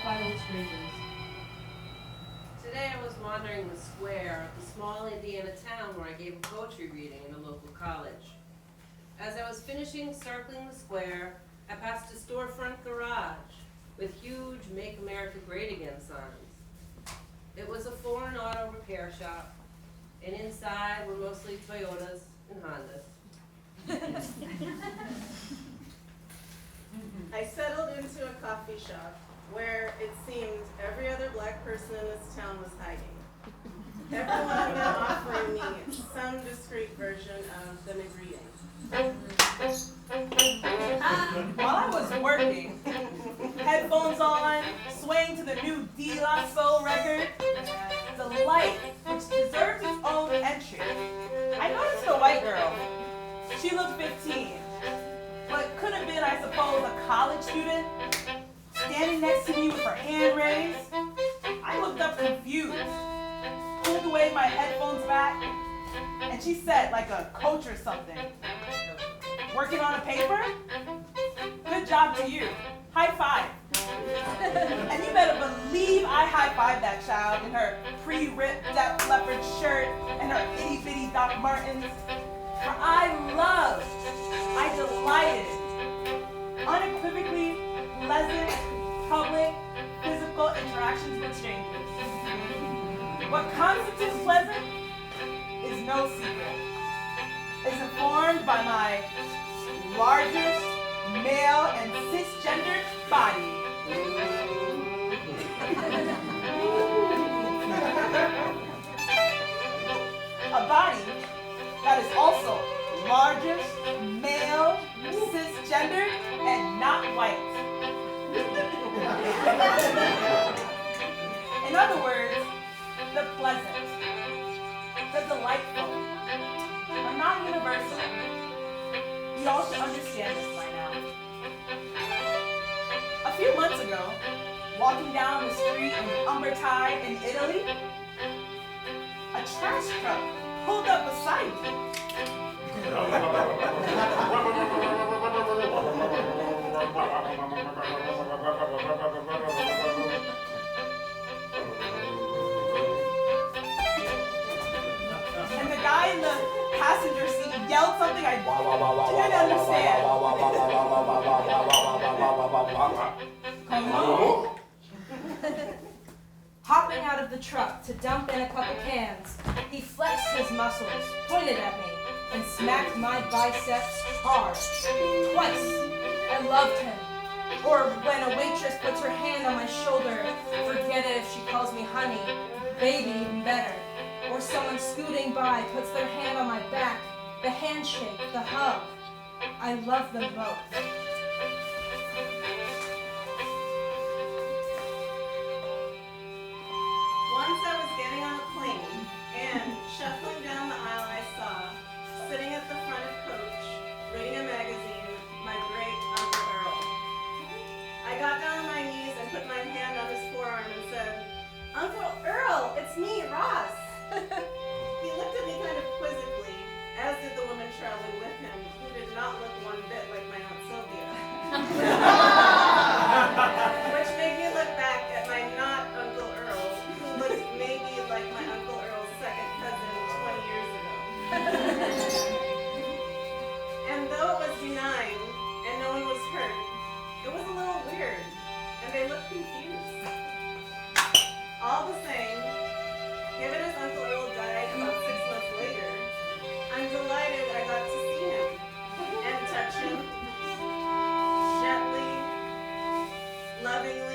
final exchanges. Today I was wandering the square of the small Indiana town where I gave a poetry reading in a local college. As I was finishing circling the square, I passed a storefront garage with huge Make America Great Again signs. It was a foreign auto repair shop, and inside were mostly Toyotas and Hondas. I settled into a coffee shop where it seemed every other black person in this town was hiding. Every one of them offering me some discreet version of the greeting. While I was working, headphones on, swaying to the new De La Soul record, Delight, which deserves its own entry, I noticed a white girl. She looked 15, but could have been, I suppose, a college student, standing next to me with her hand raised. I looked up confused, pulled away my headphones back, and she said, like a coach or something, "Working on a paper? Good job to you. High five." And you better believe I high-fived that child in her pre-ripped Def Leppard shirt and her itty-bitty Doc Martens. For I loved, I delighted, unequivocally pleasant, public, physical interactions with strangers. What constitutes pleasant is no secret. It's informed by my largest male and cisgendered body. A body that is also largest, male, cisgendered, and not white. In other words, the pleasant, the delightful, are not universal. We all should understand this by now. A few months ago, walking down the street in Umbertide in Italy, a trash truck pulled up beside me. And the guy in the passenger seat yelled something I didn't understand. Hopping out of the truck to dump in a couple cans, he flexed his muscles, pointed at me, and smacked my biceps hard. Twice. I loved him. Or when a waitress puts her hand on my shoulder, forget it if she calls me honey, baby even better. Or someone scooting by puts their hand on my back, the handshake, the hug. I love them both. Once I was getting on a plane, and shuffling down the aisle I saw, sitting at the front of coach, reading a magazine, my great Uncle Earl. I got down on my knees and put my hand on his forearm and said, "Uncle Earl, it's me, Ross." He looked at me kind of quizzically, as did the woman traveling with him, who did not look one bit like my Aunt Sylvia. Which made me look back at my not Uncle Earl, who looked maybe like my Uncle Earl's second cousin 20 years ago. And though it was benign and no one was hurt, it was a little weird, and they looked confused. All the same, given as Uncle Earl died about 6 months later, I'm delighted I got to see him and touch him gently, lovingly,